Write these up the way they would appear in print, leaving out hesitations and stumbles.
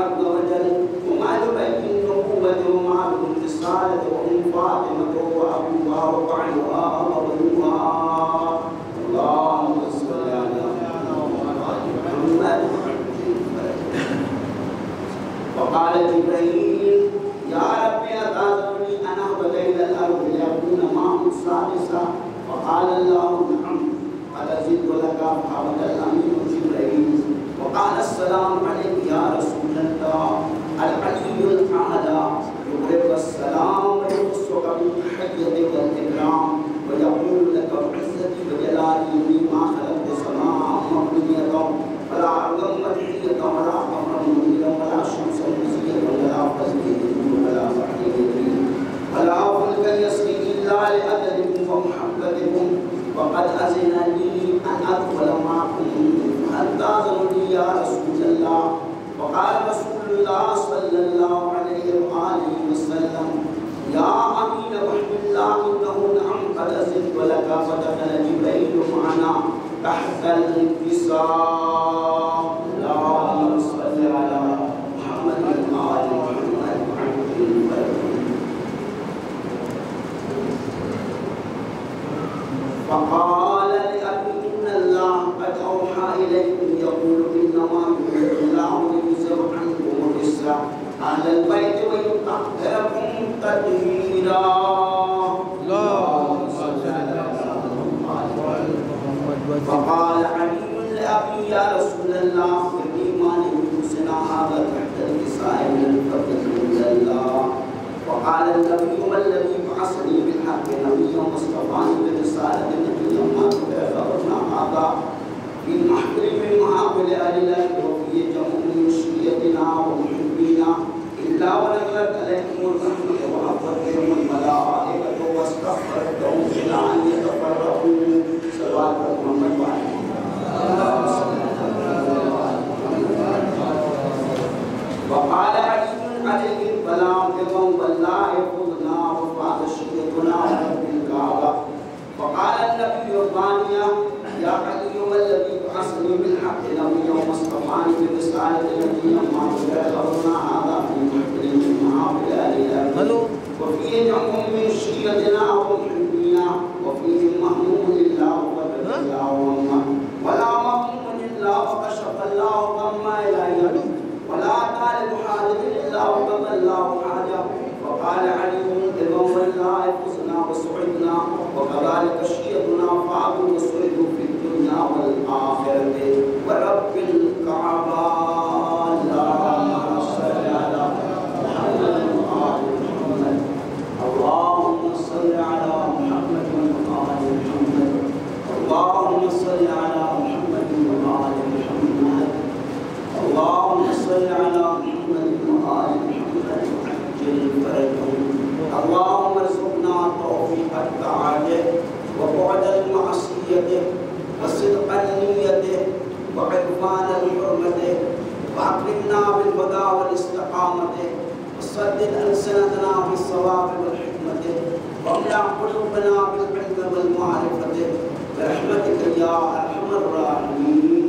عز وجل وما بين النبوة وما بين الرسالة وأم فاطمة وأبوها وطعنها وبنوها اللهم صل على محمد. وقال جبريل يا رب أتذرني أن أهبط إلى الأرض ليكون معهم سادسا فقال الله نعم قد زدت لك فهبط الأمين جبريل وقال السلام عليك يا رسول الله العلي الأعلى يقرب السلام ويخصك بالتحية والإكرام ويقول لك بعزتي وجلالي ما خلقت سماء مبنية ولا أرضا مدحية ولا قمرا منيرا ولا شمسا مزية ولا فزية ولا صحيح ولا فلكا يسري إلا لأجلكم ومحبتكم وقد أذن لي أن أدخل معكم فأنتظرني يا رسول الله. وقال رسول الله صلى الله عليه وآله وسلم يا أمين وحي الله إنه نعم قد أذنت لك فدخل جبريل معنا تحت الانكسار. اللهم صل على محمد وآل محمد. فقال لأبي إن الله قد أوحى إليكم يقول إنما يريد الله ليذهب عنكم الرجس أهل البيت ويطهركم تطهيرا. اللهم صل على محمد. فقال علي لأبي يا رسول الله بالإيمان بحسنا هذا تحت الكساء من الفضل عند الله. وقال النبي ما الذي بعثني بالحق نبيا واصطفاني برسالة نبيا ما تبعثنا هذا في محفل من محافل أهل الأرض وفي جمع من شيعتنا ومحبينا إلا ونزلت عليكم الرحمة وحفتهم الملائكة واستغفرتهم إلى أن يتفرقوا صلوات محمد وعلى وقال عليه السلام يوم والله يفوزنا وفاز شيعتنا ورب الكعبة. وقال النبي الثانية يا علي الذي بعثني بالحق نبيا واصطفاني برسالة نبيا ما تبعثنا هذا في محفل من محافل أهل الأرض وفيه جمع من شيعتنا ومحبينا وفيه مهموم إلا وقدر الله وما ولا مهموم إلا وكشف الله غما إليه ولا طالب حاجة إلا وقضى الله حاجة. وقال علي إذا والله فزنا وسعدنا وكذلك شيعتنا فعلوا وسعدوا في الدنيا والآخرة ورب الكعبة. اللهم صل على محمد وآل محمد. اللهم صل على محمد وآل محمد. اللهم صل على محمد وآل محمد. اللهم صل على محمد وآل محمد وعجل فرجهم. اللهم ارزقنا توفيق الطاعة وبعد المعصية وصدق النية وعرفان الحرمة وأكرمنا بالهدى والاستقامة وسدد ألسنتنا بالصواب والحكمة واملأ قلوبنا بالعلم والمعرفة برحمتك يا أرحم الراحمين.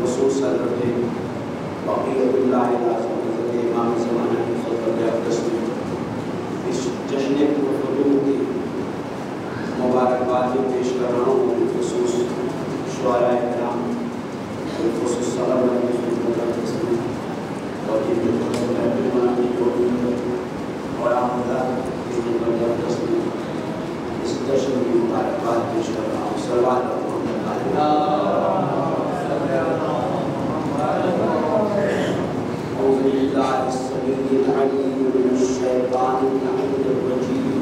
خصوصا بقية الله العظيم امام زمانہ کی خطبہ اقدس میں اس جشن الفطور کی مبارکباد پیش کر رہا ہوں. خصوص شعراء کرام بالخصوص صلوات علیہ خدمت اقدس میں اور یہ اور آمدہ کی خدمت اقدس میں اس جشن کی مبارکباد پیش کر رہا ہوں. صلوات أعوذ بالله السميع العليم من الشيطان اللعين الرجيم.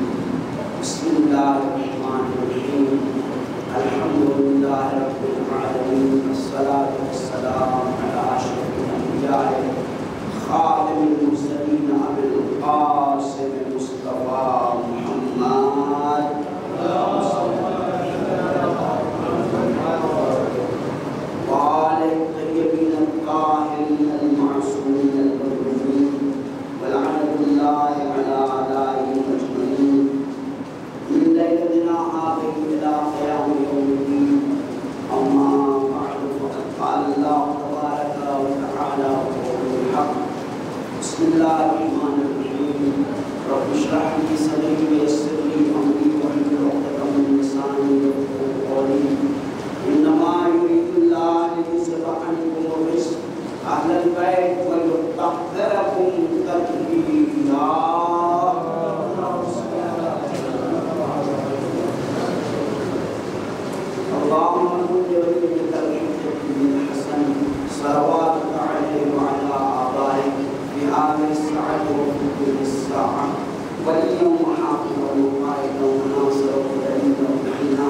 بسم الله الرحمن الرحيم. الحمد لله رب العالمين والصلاة والسلام على أشرف الأنبياء خاتم المرسلين أبي القاسم المصطفى محمد. اللهم صل على محمد. اللهم كن لوليك الحجة بن الحسن صلواتك عليه وعلى آبائه في هذه الساعة وفي كل الساعة وليا وحافظا وقائدا وناصرا ودليلا ومعينا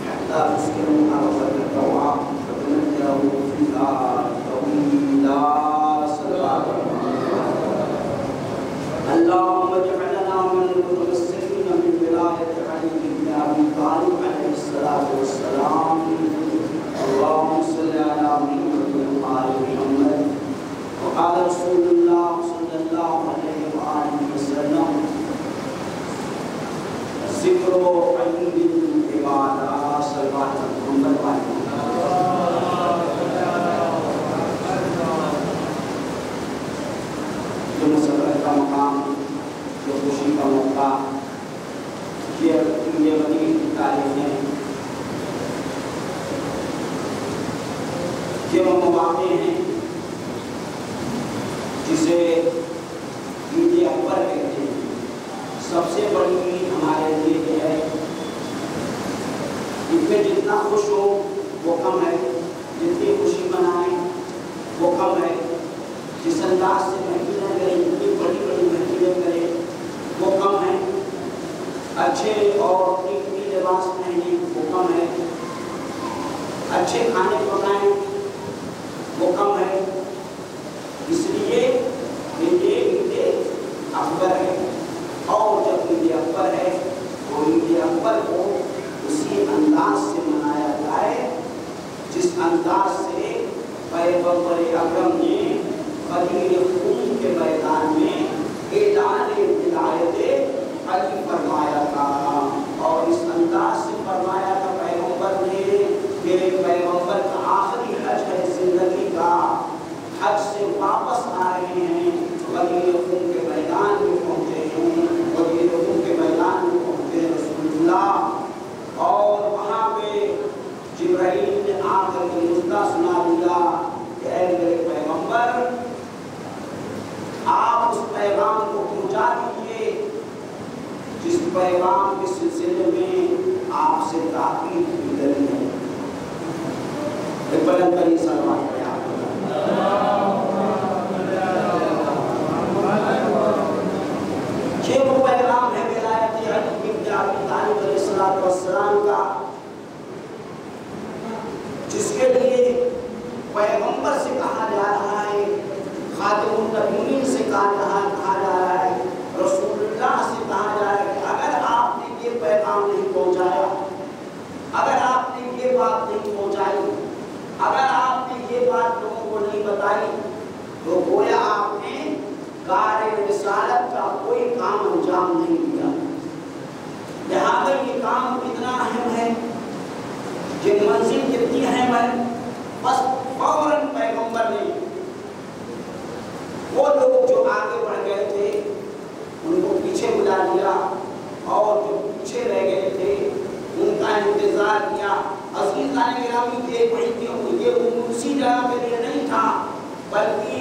حتى تسكنوا أرض التقوى وتنجاه فيها طويلا. صلوات اللهم اجعلنا من المتمسكين بالولاية علي بن أبي طالب عليه الصلاة والسلام. اللهم صل على محمد وآل محمد. وقال رسول الله صلى الله عليه وآله وسلم ذکر عند العبادة صلوات محمد وآل جو مسرت کا مقام، جو خوشی کا موقع، یہ وطن کی تاریخیں، یہ وہ مواقع ہیں جسے عید اکبر کہتے ہیں. سب سے بڑی عید ہمارے لیے یہ ہے، عید میں جتنا خوش ہو وہ کم ہے، جتنی خوشی منائیں وہ کم ہے، جس انداز سے محفلیں کریں، جتنی بڑی بڑی محفلیں کریں وہ کم ہے، اچھے اور قیمتی لباس پہنیں وہ کم ہے، اچھے کھانے پکائیں وہ کم ہے. اس لیے یہ عید اکبر ہے، اور جب عید اکبر ہے تو عید اکبر کو اسی انداز سے منایا جائے جس انداز سے پیغمبر اکرم نے غدیر خون کے میدان میں اعلان ولایت علی فرمایا تھا. اور اس انداز سے فرمایا تھا پیغمبر نے کہ پیغمبر کا آخری حج ہے زندگی کا، حج سے واپس آ رہے ہیں، غدیر خون کے میدان میں پہنچے ہیں، غدیر خون کے میدان میں پہنچے ہیں رسول اللہ. اور وہاں پہ جبرائیل نے آ کر کے نکتہ سنا دیا کہ اے میرے پیغمبر، آپ اس پیغام کو پہنچا دیجیے جس پیغام کے سلسلے میں آپ سے تاکید کی گئی ہے. ایک بلند ترین صلوات پڑھیں آپ. یہ وہ پیغام ہے ولایت علی بن ابی طالب علیہ السلام کا، جس کے لیے پیغمبر سے کہا جا رہا ہے، خاتم النبیین سے کہا جا رہا ہے، رسول اللہ سے کہا جا رہا ہے کہ اگر آپ نے یہ پیغام نہیں پہنچایا، اگر آپ نے یہ بات نہیں پہنچائی، اگر آپ نے یہ بات لوگوں کو نہیں بتائی تو گویا آپ نے کار رسالت کا کوئی کام انجام نہیں دیا. لہذا یہ کام اتنا اہم ہے، یہ منزل کتنی اہم ہے، بس فوراً پیغمبر نے وہ لوگ جو آگے بڑھ گئے تھے ان کو پیچھے بلا لیا، اور جو پیچھے رہ گئے تھے ان کا انتظار کیا. عزیزان گرامی یہ اسی جگہ کے لیے نہیں تھا، بلکہ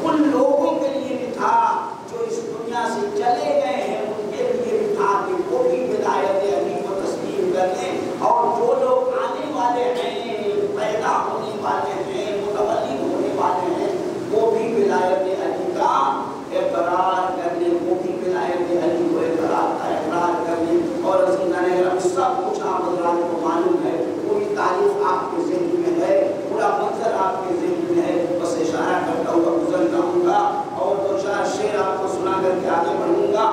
ان لوگوں کے لیے بھی تھا جو اس دنیا سے چلے گئے ہیں، ان کے لیے بھی تھا کہ وہ بھی ولایت علی کو تسلیم کر لیں، اور جو لوگ آنے والے ہیں، پیدا ہونے والے ہیں، متولد ہونے والے ہیں، وہ بھی ولایت علی کا اقرار کر لیں، وہ بھی ولایت علی کو اقرار کر لیں. اور عزیزان گرامی سب کچھ آپ حضرات کو معلوم ہے، پوری تاریخ آپ کے ذہن میں ہے، پورا منظر آپ کے ذہن میں ہے. بس اشارہ کرتا ہوا گزر جاؤں گا اور دو چار شعر آپ کو سنا کر کے آگے بڑھوں گا.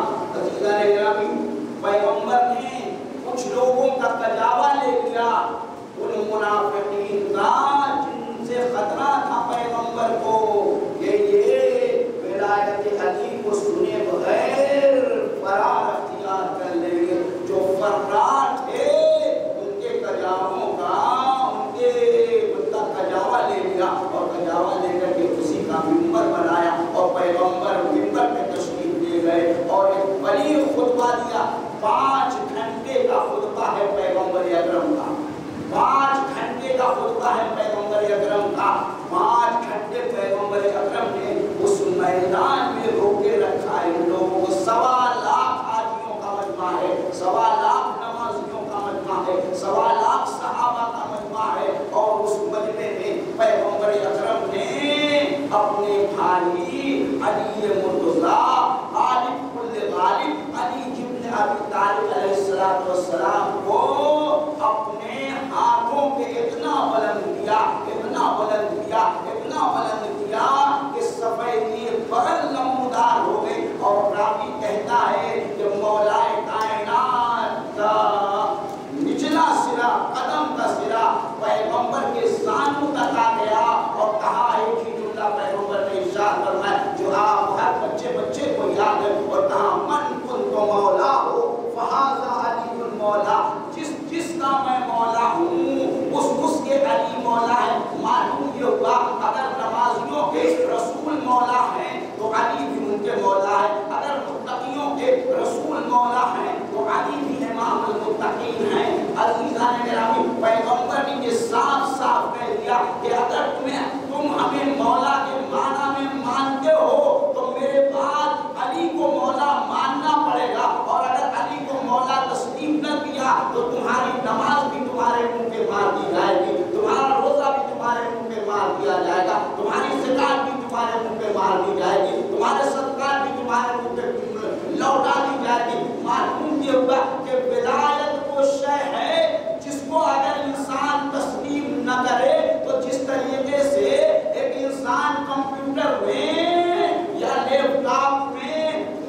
پاؤں کے اتنا بلند کیا، اتنا بلند کیا، اتنا بلند کیا کہ سفیدی بغل نمودار ہو گئی۔ اور راوی کہتا ہے کہ مولا کائنات کا نچلا سرا، قدم کا سرا پیغمبر کے سانوں تک آ گیا اور کہا ایک ہی جملہ پیغمبر نے ارشاد فرمایا جو آپ ہر بچے کو یاد ہے، اور کہا من کنت مولا ہو فہذا علی المولا، جس کا میں مولا ہوں اس کے علی مولا ہے۔ معلوم یہ ہوا اگر نمازیوں کے رسول مولا ہیں تو علی بھی ان کے مولا ہے، اگر متقیوں کے رسول مولا ہیں تو علی بھی امام المتقین ہیں۔ عزیزان گرامی، پیغمبر نے یہ صاف صاف کہہ دیا کہ اگر تم ہمیں مولا کے معنی میں مانتے ہو تو میرے بعد علی کو مولا ماننا پڑے گا، اور اگر علی کو مولا تسلیم نہ کیا تو تمہاری نماز بھی تمہارے منہ پہ مار دی جائے گی، تمہارا روزہ بھی تمہارے منہ پہ مار دیا جائے گا، تمہاری زکات بھی تمہارے منہ پہ مار دی جائے گی، تمہارے صدقات بھی تمہارے منہ پہ لوٹا دی جائے گی۔ معلوم یہ ہوگا کہ ولایت وہ شے ہے جس کو اگر انسان تسلیم نہ کرے تو جس طریقے سے ایک انسان کمپیوٹر میں یا لیپ ٹاپ میں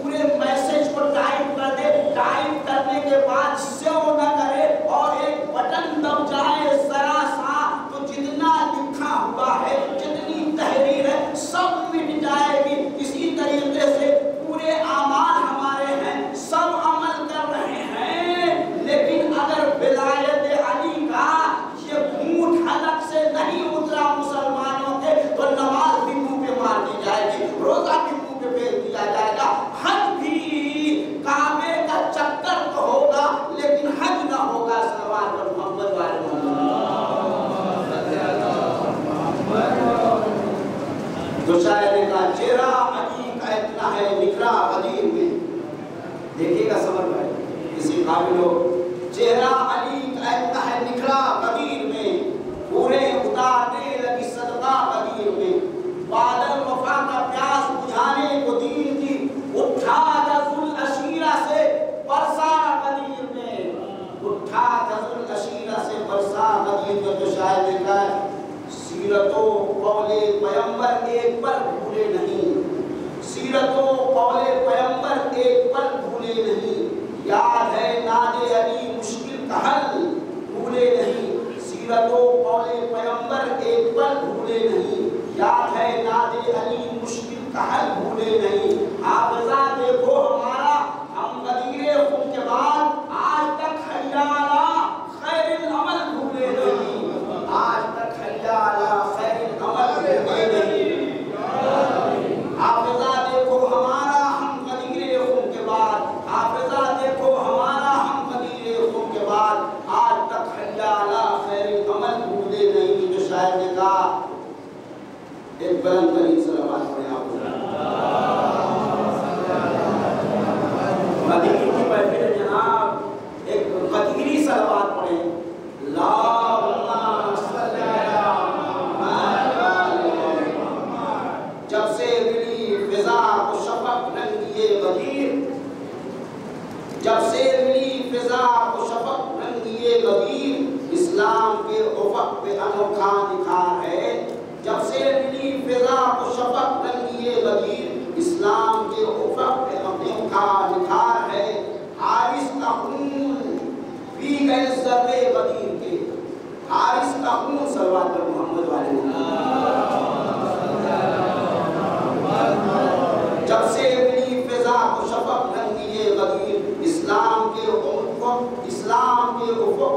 پورے میسج کو ٹائپ کر دے، ٹائپ کرنے کے بعد سیو نہ کرے اور ایک بٹن دب جائے ذرا سا تو جتنا لکھا ہوا ہے، جتنی تحریر ہے سب مٹ جائے گی، اسی طریقے سے پورے اعمال ہمارے ہیں، سب عمل کر رہے ہیں، لیکن اگر ولایت علی کا یہ بھوت حلق سے نہیں اترا مسلمانوں کے تو نماز بھی منہ پہ مار دی جائے گی، روزہ بھی منہ پہ پھیر دیا جائے گا، حج بھی کعبے کا چکر تو ہوگا لیکن حج نہ ہوگا۔ صلوات پر محمد والے تو شاید کا چہرہ علی کا اتنا ہے نکھرا غدیر میں، دیکھیے گا صبر بھائی کسی قابل ہو، چہرہ علی کا اتنا ہے نکھرا غدیر میں، پورے اتارنے لگی صدقہ غدیر میں، بادل وفا کا پیاس بجھانے کو دین کی اٹھا ذل اشیرہ سے برسا غدیر میں، اٹھا ذل اشیرہ سے برسا غدیر میں۔ تو شاید دیکھا ہے سیرت و قول پیغمبر ایک پل بھولے نہیں، سیرت و قول پیغمبر ایک پل بھولے نہیں، یاد ہے ناد علی مشکل کا حل بھولے نہیں، سیرت و قول پیغمبر ایک پل بھولے نہیں، یاد ہے ناد علی مشکل کا حل بھولے نہیں۔ حافظہ دیکھو ہمارا، ہم غدیر خون کے بعد آج تک حیالہ خیر العمل بھولے نہیں، آج تک حیالہ خیر العمل بھولے نہیں۔ حافظہ دیکھو ہمارا، ہم غدیر خون کے بعد، حافظہ دیکھو ہمارا، ہم غدیر خون کے بعد آج تک حیالہ خیر العمل بھولے نہیں۔ جو شاعر نے کہا ایک بلند ترین صلوات پڑھیں آپ غدیر کی محفل ہے جناب، ایک غدیری صلوات پڑھیں، اللہم صلی جب سے ملی فضا کو شفق رنگیے غدیر، جب سے ملی فضا کو شفق رنگیے غدیر، اسلام کے افق پہ انوکھا نکھار ہے، جب سے ملی فضا کو شفق رنگیے غدیر، اسلام کے افق پہ انوکھا نکھار ہے، حارث کا خون پی گئے ذرے غدیر کے، حارث کا خون صلوات پر محمد والے جب سے ملی فضا کو شفق رنگیے غدیر، اسلام کے افق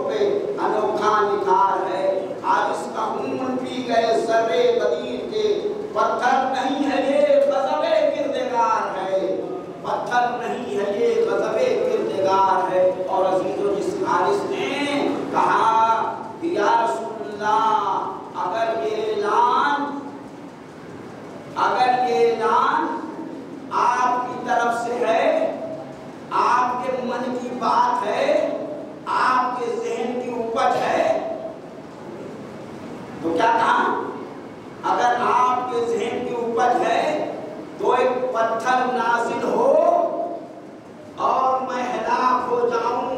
پہ انوکھا نکھار ہے، حارث کا خون پی گئے ذرے غدیر کے، پتھر نہیں ہے یہ غضب کردگار ہے، پتھر نہیں ہے یہ غضب کردگار ہے۔ اور عزیزو جس حارث نے کہا کہ یا رسول اللہ اگر یہ اعلان آپ کی طرف سے ہے، آپ کے من کی بات ہے، آپ کے ذہن کی اپج ہے، تو کیا کہا اگر آپ کے ذہن کی اپج ہے تو ایک پتھر نازل ہو اور میں ہلاک ہو جاؤں،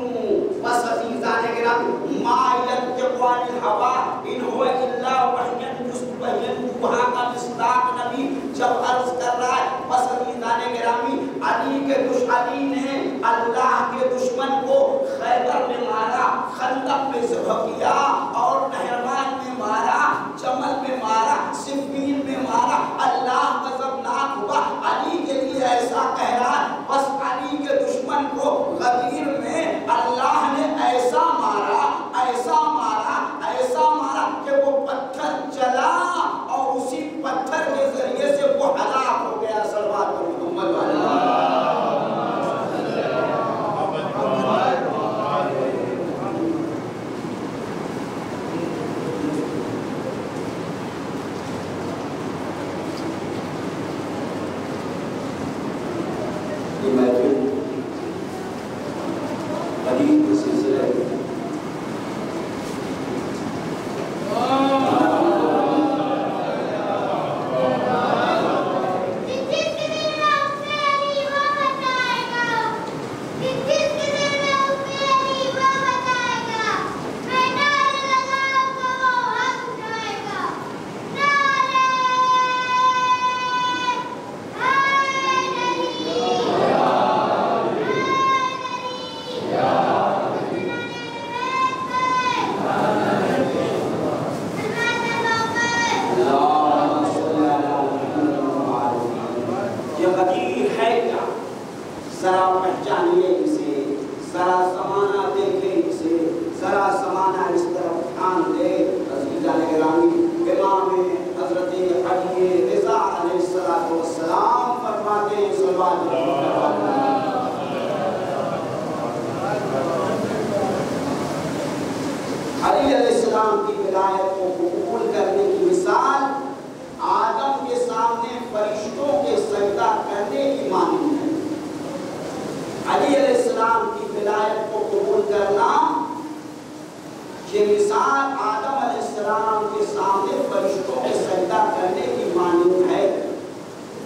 بس عزیزان گرامی ما ينطق عن الحوا ان هو الا وحی یوحى وہاں کا مصداق نبی جب عرض کر رہا ہے پسندیدان گرامی علی نے اللہ کے دشمن کو خیبر میں مارا، خندق میں ذبح کیا اور نہروان میں مارا، جمل میں مارا، صفین میں مارا، اللہ غضبناک ہوا۔ علی کے لیے ایسا کہہ رہا ہے بس علی کے دشمن کو غدیر میں اللہ نے ایسا مارا، ایسا مارا، ایسا مارا کہ وہ پتھر چلا اور اسی پتھر کے ذریعے سے وہ ہلاک ہو گیا۔ صلوات محمد والا علی علیہ السلام کی ولایت کو قبول کرنے کی مثال آدم کے سامنے فرشتوں کے سجدہ کرنے کی مانند ہے۔ علی علیہ السلام کی ولایت کو قبول کرنا یہ مثال آدم علیہ السلام کے سامنے فرشتوں کے سجدہ کرنے کی مانند ہے،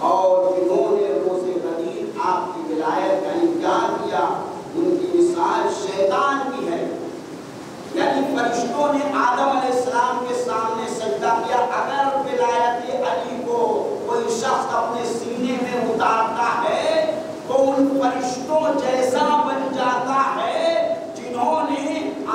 اور جنہوں نے روز غدیر آپ کی ولایت کا انکار کیا ان کی مثال شیطان کی ہے۔ یعنی فرشتوں نے آدم علیہ السلام کے سامنے سجدہ کیا، اگر ولایت علی کو کوئی شخص اپنے سینے میں اتارتا ہے تو ان فرشتوں جیسا بن جاتا ہے جنہوں نے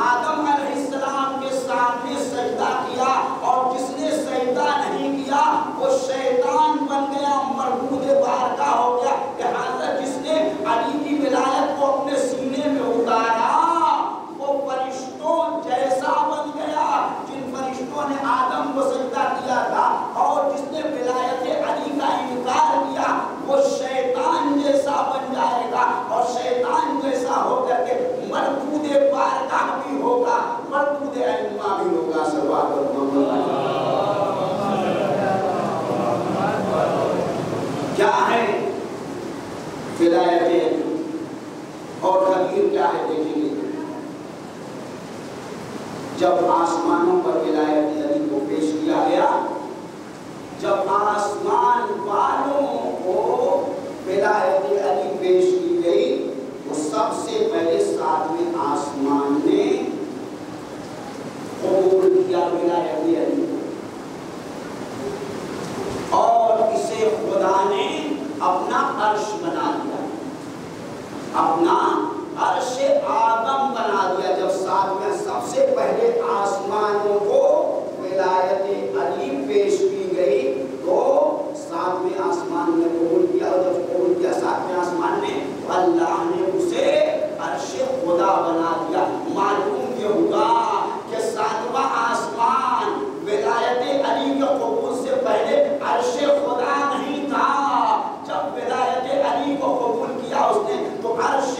آدم علیہ السلام کے سامنے سجدہ کیا، اور جس نے سجدہ نہیں کیا وہ شیطان بن گیا، مربوط بارگاہ ہو گیا۔ لہذا جس نے علی کی ولایت کو اپنے سینے میں اتارا وہ فرشتوں جیسا بن گیا جن فرشتوں نے آدم کو سجدہ کیا تھا، اور جس نے ولایت علی کا انکار کیا وہ شیطان جیسا بن جائے گا، اور شیطان جیسا ہو کر کے مربوط بارگاہ بھی ہوگا، مربوط ائمہ بھی ہوگا۔ صلوات کیا ہے ولایت علی اور غدیر کیا ہے دیکھیں گے۔ جب آسمانوں پر ولایت علی کو پیش کیا گیا، جب آسمان والوں کو ولایت علی پیش کی گئی تو سب سے پہلے 7ویں آسمان نے قبول کیا ولایت علی کو، اور اسے خدا نے اپنا عرش بنا دیا، اپنا عرش آدم بنا دیا۔ جب 7ویں سب سے پہلے آسمانوں کو ولایت علی پیش کی گئی تو 7ویں آسمان نے قبول کیا، اور جب قبول کیا 7ویں آسمان نے تو اللہ نے اسے عرش خدا بنا دیا۔ معلوم یہ ہوگا کہ 7واں آسمان ولایت علی کے قبول سے پہلے عرش خدا نہیں تھا۔ جب ولایت علی کو قبول کیا اس نے تو عرش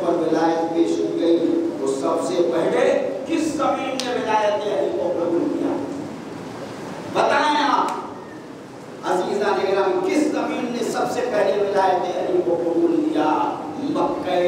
پر ولایت پیش کی گئی تو سب سے پہلے کس زمین نے ولایت علی کو قبول کیا؟ بتائیں آپ عزیزان اکرام، کس زمین نے سب سے پہلے ولایت علی کو قبول کیا؟ مکہ